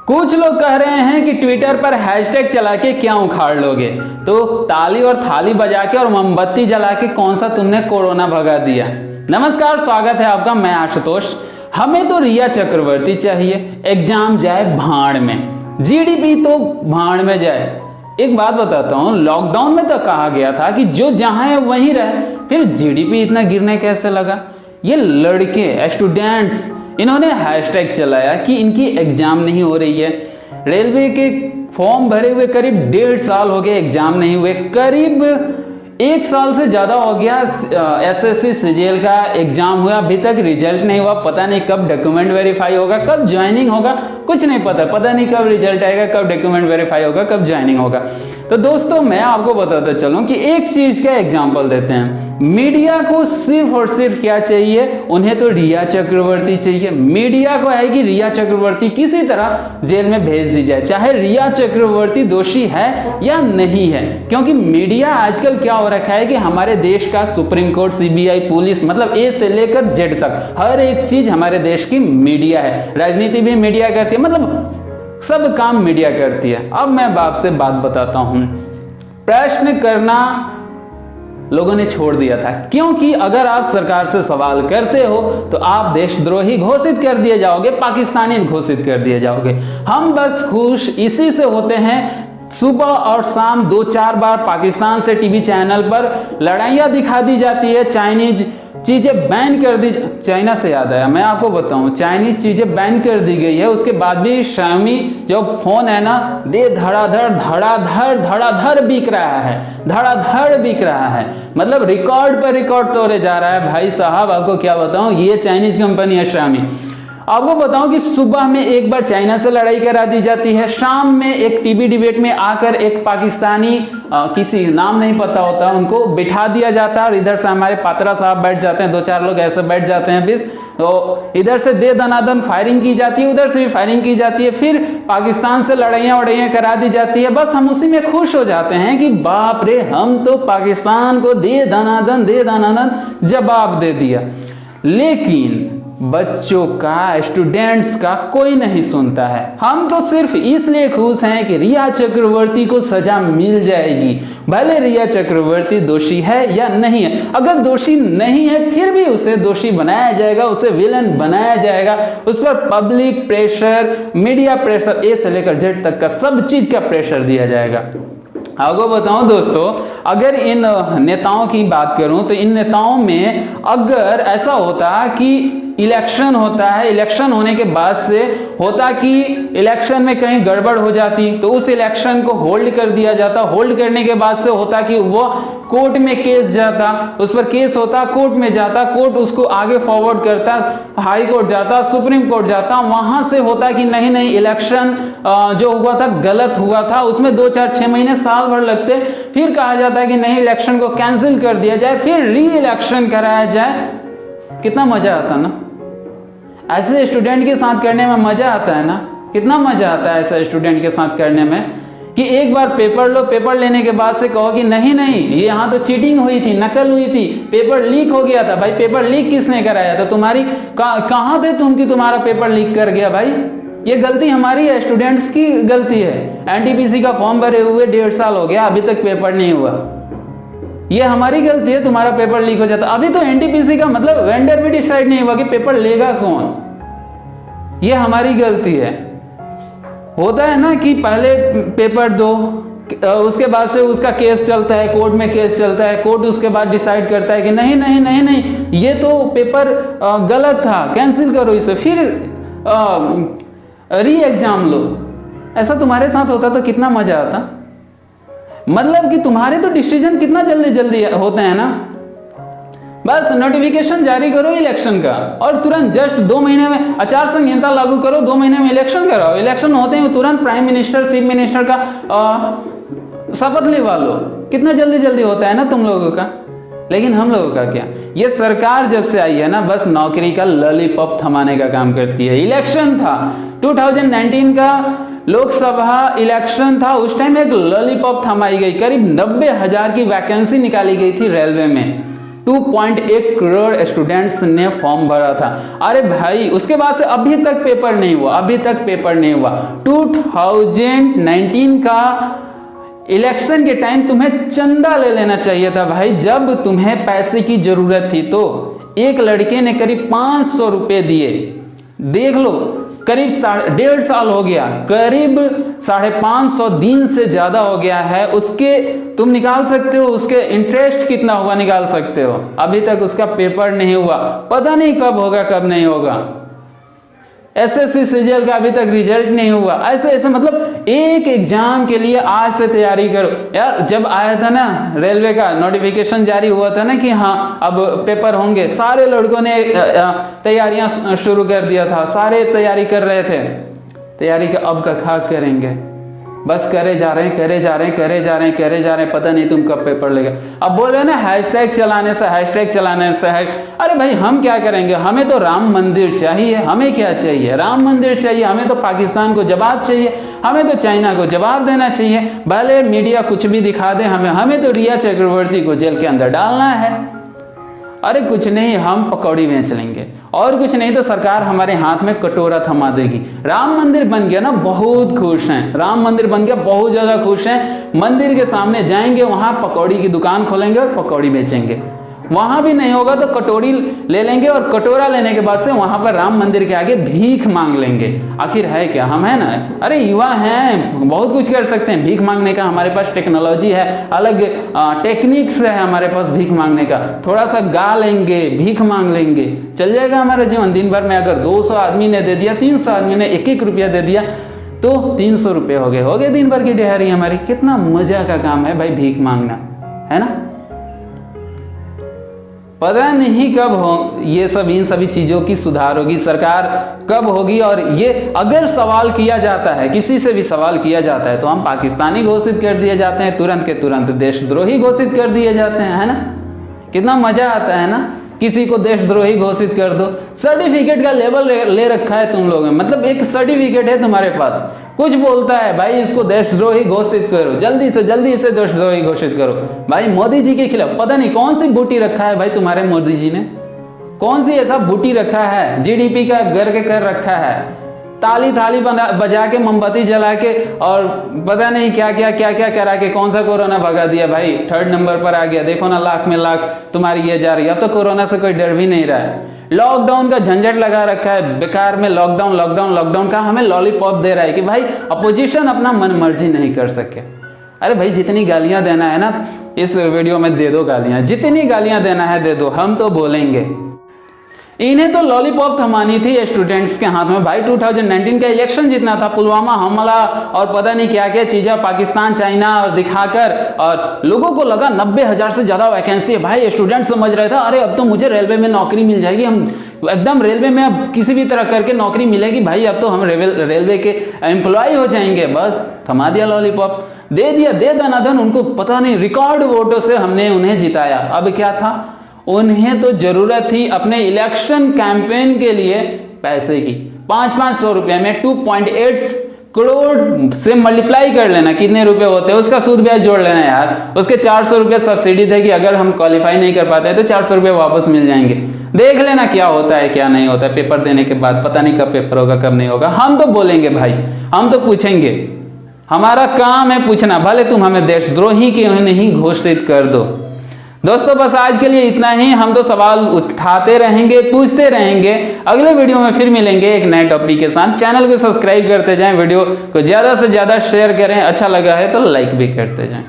कुछ लोग कह रहे हैं कि ट्विटर पर हैशटैग चला के क्या उखाड़ लोगे, तो ताली और थाली बजा के और मोमबत्ती जला के कौन सा तुमने कोरोना भगा दिया। नमस्कार, स्वागत है आपका, मैं आशुतोष। हमें तो रिया चक्रवर्ती चाहिए, एग्जाम जाए भाड़ में, जीडीपी तो भाड़ में जाए। एक बात बताता हूँ, लॉकडाउन में तो कहा गया था कि जो जहां है वहीं रहे, फिर जीडीपी इतना गिरने कैसे लगा। ये लड़के स्टूडेंट्स, इन्होंने हैशटैग चलाया कि इनकी एग्जाम नहीं हो रही है। रेलवे के फॉर्म भरे हुए करीब 1.5 साल हो गए, एग्जाम नहीं हुए। करीब 1 साल से ज्यादा हो गया एसएससी सीजीएल का एग्जाम हुआ, अभी तक रिजल्ट नहीं हुआ। पता नहीं कब डॉक्यूमेंट वेरीफाई होगा, कब ज्वाइनिंग होगा, कुछ नहीं पता नहीं कब रिजल्ट आएगा, कब डॉक्यूमेंट वेरीफाई होगा, कब ज्वाइनिंग होगा। तो दोस्तों, मैं आपको बताता चलूं कि एक चीज का एग्जांपल देते हैं। मीडिया को सिर्फ और सिर्फ क्या चाहिए, उन्हें तो रिया चक्रवर्ती चाहिए। मीडिया को है कि रिया चक्रवर्ती किसी तरह जेल में भेज दी जाए, चाहे रिया चक्रवर्ती दोषी है या नहीं है। क्योंकि मीडिया आजकल क्या हो रखा है कि हमारे देश का सुप्रीम कोर्ट, सीबीआई, पुलिस, मतलब ए से लेकर जेड तक हर एक चीज हमारे देश की मीडिया है। राजनीति भी मीडिया करती है, मतलब सब काम मीडिया करती है। अब मैं आपसे बात बताता हूं, प्रश्न करना लोगों ने छोड़ दिया था, क्योंकि अगर आप सरकार से सवाल करते हो तो आप देशद्रोही घोषित कर दिए जाओगे, पाकिस्तानी घोषित कर दिए जाओगे। हम बस खुश इसी से होते हैं, सुबह और शाम 2-4 बार पाकिस्तान से टीवी चैनल पर लड़ाइयां दिखा दी जाती है, चाइनीज चीजें बैन कर दी। चाइना से याद आया, मैं आपको बताऊं, चाइनीज चीजें बैन कर दी गई है, उसके बाद भी शाओमी जो फोन है ना, दे धड़ाधड़ बिक रहा है, धड़ाधड़ बिक रहा है। मतलब रिकॉर्ड पर रिकॉर्ड तोड़े जा रहा है भाई साहब। आपको क्या बताऊं, ये चाइनीज कंपनी है शाओमी। आपको बताऊं कि सुबह में एक बार चाइना से लड़ाई करा दी जाती है, शाम में एक टीवी डिबेट में आकर एक पाकिस्तानी किसी नाम नहीं पता होता उनको बिठा दिया जाता है, और इधर से हमारे पात्रा साहब बैठ जाते हैं, 2-4 लोग ऐसे बैठ जाते हैं बीस, तो इधर से दे दनादन फायरिंग की जाती है, उधर से भी फायरिंग की जाती है, फिर पाकिस्तान से लड़ाइयाँ करा दी जाती है। बस हम उसी में खुश हो जाते हैं कि बाप रे, हम तो पाकिस्तान को दे दनादन जवाब दे दिया। लेकिन बच्चों का, स्टूडेंट्स का कोई नहीं सुनता है। हम तो सिर्फ इसलिए खुश हैं कि रिया चक्रवर्ती को सजा मिल जाएगी, भले रिया चक्रवर्ती दोषी है या नहीं है। अगर दोषी नहीं है फिर भी उसे दोषी बनाया जाएगा, उसे विलन बनाया जाएगा, उस पर पब्लिक प्रेशर, मीडिया प्रेशर, ए से लेकर जेड तक का सब चीज का प्रेशर दिया जाएगा। आपको बताऊं दोस्तों, अगर इन नेताओं की बात करूं तो इन नेताओं में अगर ऐसा होता कि इलेक्शन होता है, इलेक्शन होने के बाद से होता कि इलेक्शन में कहीं गड़बड़ हो जाती तो उस इलेक्शन को होल्ड कर दिया जाता, होल्ड करने के बाद से होता कि वो कोर्ट में केस जाता, उस पर केस होता, कोर्ट में जाता, कोर्ट उसको आगे फॉरवर्ड करता, हाई कोर्ट जाता, सुप्रीम कोर्ट जाता, वहां से होता कि नहीं इलेक्शन जो हुआ था गलत हुआ था, उसमें 2-4-6 महीने साल भर लगते, फिर कहा जाता है कि नहीं इलेक्शन को कैंसिल कर दिया जाए, फिर री इलेक्शन कराया जाए। कितना मजा आता ना ऐसे स्टूडेंट के साथ करने में, मजा आता है ना, कितना मजा आता है ऐसा स्टूडेंट के साथ करने में कि एक बार पेपर लो, पेपर लेने के बाद से कहो कि नहीं ये यहाँ तो चीटिंग हुई थी, नकल हुई थी, पेपर लीक हो गया था। भाई पेपर लीक किसने कराया था? तुम्हारी कहाँ थे तुम कि तुम्हारा पेपर लीक कर गया? भाई ये गलती हमारी है, स्टूडेंट्स की गलती है। एनटीपीसी का फॉर्म भरे हुए 1.5 साल हो गया, अभी तक पेपर नहीं हुआ, ये हमारी गलती है। तुम्हारा पेपर लीक हो जाता, अभी तो एनटीपीसी का मतलब वेंडर भी डिसाइड नहीं हुआ कि पेपर लेगा कौन, ये हमारी गलती है। होता है ना कि पहले पेपर दो, उसके बाद से उसका केस चलता है, कोर्ट में केस चलता है, कोर्ट उसके बाद डिसाइड करता है कि नहीं ये तो पेपर गलत था, कैंसिल करो इसे, फिर री एग्जाम लो। ऐसा तुम्हारे साथ होता तो कितना मजा आता। मतलब कि तुम्हारे तो डिसीजन कितना जल्दी होते हैं ना। बस नोटिफिकेशन जारी करो इलेक्शन का और तुरंत जस्ट 2 महीने में आचार संहिता लागू करो, 2 महीने में इलेक्शन कराओ, इलेक्शन होते ही तुरंत प्राइम मिनिस्टर, चीफ मिनिस्टर का शपथ लेवा लो। कितना जल्दी होता है ना तुम लोगों का। लेकिन हम लोगों का क्या, ये सरकार जब से आई है ना, बस नौकरी का लॉलीपॉप थमाने का काम करती है। इलेक्शन था 2019 का, लोकसभा इलेक्शन था, उस टाइम एक लॉलीपॉप थमाई गई, करीब 90,000 की वैकेंसी निकाली गई थी रेलवे में। 2.1 करोड़ स्टूडेंट्स ने फॉर्म भरा था। अरे भाई उसके बाद से अभी तक पेपर नहीं हुआ, अभी तक पेपर नहीं हुआ। 2019 का इलेक्शन के टाइम तुम्हें चंदा ले लेना चाहिए था भाई, जब तुम्हें पैसे की जरूरत थी। तो एक लड़के ने करीब 500 रुपए दिए, देख लो करीब 1.5 साल हो गया, करीब 550 दिन से ज्यादा हो गया है। उसके तुम निकाल सकते हो उसके इंटरेस्ट कितना हुआ, निकाल सकते हो। अभी तक उसका पेपर नहीं हुआ, पता नहीं कब होगा कब नहीं होगा। एसएससी सीजीएल का अभी तक रिजल्ट नहीं हुआ। ऐसे ऐसे मतलब एक एग्जाम के लिए आज से तैयारी करो यार। जब आया था ना रेलवे का नोटिफिकेशन जारी हुआ था ना कि हाँ अब पेपर होंगे, सारे लड़कों ने तैयारियां शुरू कर दिया था, सारे तैयारी कर रहे थे। तैयारी का अब का खाक करेंगे, बस करे जा रहे हैं, करे जा रहे हैं, करे जा रहे हैं, करे जा रहे हैं, पता नहीं तुम कब पेपर लेगा। अब बोल रहे ना हैशटैग चलाने से, हैशटैग चलाने से है। अरे भाई हम क्या करेंगे, हमें तो राम मंदिर चाहिए। हमें क्या चाहिए, राम मंदिर चाहिए। हमें तो पाकिस्तान को जवाब चाहिए, हमें तो चाइना को जवाब देना चाहिए। भले मीडिया कुछ भी दिखा दे, हमें तो रिया चक्रवर्ती को जेल के अंदर डालना है। अरे कुछ नहीं, हम पकौड़ी बेच लेंगे, और कुछ नहीं तो सरकार हमारे हाथ में कटोरा थमा देगी। राम मंदिर बन गया ना, बहुत खुश हैं। राम मंदिर बन गया, बहुत ज्यादा खुश हैं। मंदिर के सामने जाएंगे, वहां पकौड़ी की दुकान खोलेंगे और पकौड़ी बेचेंगे। वहां भी नहीं होगा तो कटोरी ले लेंगे, और कटोरा लेने के बाद से वहां पर राम मंदिर के आगे भीख मांग लेंगे। आखिर है क्या, हम है ना, अरे युवा हैं, बहुत कुछ कर सकते हैं। भीख मांगने का हमारे पास टेक्नोलॉजी है, अलग टेक्निक्स है हमारे पास भीख मांगने का। थोड़ा सा गा लेंगे, भीख मांग लेंगे, चल जाएगा हमारा जीवन। दिन भर में अगर 200 आदमी ने दे दिया, 300 आदमी ने 1-1 रुपया दे दिया, तो 300 रुपये हो गए दिन भर की दिहाड़ी हमारी। कितना मजा का काम है भाई भीख मांगना, है ना। पता नहीं कब हो ये सब, इन सभी चीजों की सुधार होगी, सरकार कब होगी। और ये अगर सवाल किया जाता है, किसी से भी सवाल किया जाता है, तो हम पाकिस्तानी घोषित कर दिए जाते हैं, तुरंत के तुरंत देशद्रोही घोषित कर दिए जाते हैं, है ना। कितना मजा आता है ना, किसी को देशद्रोही घोषित कर दो। सर्टिफिकेट का लेवल ले रखा है तुम लोगों ने, मतलब एक सर्टिफिकेट है तुम्हारे पास, कुछ बोलता है भाई इसको देशद्रोही घोषित करो, जल्दी से देशद्रोही घोषित करो। भाई मोदी जी के खिलाफ पता नहीं कौन सी बूटी रखा है भाई तुम्हारे मोदी जी ने, कौन सी ऐसा बूटी रखा है, जीडीपी का गर्ग कर रखा है, ताली बजा के, मोमबत्ती जला के, और पता नहीं क्या क्या करा के कौन सा कोरोना भगा दिया भाई। 3rd नंबर पर आ गया, देखो ना, लाख में लाख तुम्हारी ये जा रही है। अब तो कोरोना से कोई डर भी नहीं रहा है। लॉकडाउन का झंझट लगा रखा है बेकार में, लॉकडाउन का हमें लॉलीपॉप दे रहा है कि भाई अपोजिशन अपना मन मर्जी नहीं कर सके। अरे भाई जितनी गालियां देना है ना इस वीडियो में दे दो गालियां, जितनी गालियां देना है दे दो, हम तो बोलेंगे। इन्हें तो लॉलीपॉप थमानी थी स्टूडेंट्स के हाथ में भाई। 2019 का इलेक्शन जितना था, पुलवामा हमला और पता नहीं क्या क्या चीजें पाकिस्तान चाइना और दिखाकर, और लोगों को लगा 90,000 से ज्यादा वैकेंसी है भाई। स्टूडेंट समझ रहे थे अरे अब तो मुझे रेलवे में नौकरी मिल जाएगी, हम एकदम रेलवे में अब किसी भी तरह करके नौकरी मिलेगी भाई, अब तो हम रेलवे के एम्प्लॉय हो जाएंगे। बस थमा दिया लॉलीपॉप, दे दिया, दे दनादन उनको, पता नहीं रिकॉर्ड वोटों से हमने उन्हें जिताया। अब क्या था, उन्हें तो जरूरत थी अपने इलेक्शन कैंपेन के लिए पैसे की। 500 रुपए में 2.8 करोड़ से मल्टीप्लाई कर लेना, कितने रुपए होते हैं, उसका सूद ब्याज जोड़ लेना यार। उसके 400 रुपए सब्सिडी थे कि अगर हम क्वालिफाई नहीं कर पाते तो 400 रुपए वापस मिल जाएंगे। देख लेना क्या होता है क्या नहीं होता है, पेपर देने के बाद पता नहीं कब पेपर होगा कब नहीं होगा। हम तो बोलेंगे भाई, हम तो पूछेंगे, हमारा काम है पूछना, भले तुम हमें देशद्रोही क्यों नहीं घोषित कर दो। दोस्तों बस आज के लिए इतना ही। हम तो सवाल उठाते रहेंगे, पूछते रहेंगे। अगले वीडियो में फिर मिलेंगे एक नए टॉपिक के साथ। चैनल को सब्सक्राइब करते जाएं, वीडियो को ज़्यादा से ज़्यादा शेयर करें, अच्छा लगा है तो लाइक भी करते जाएं।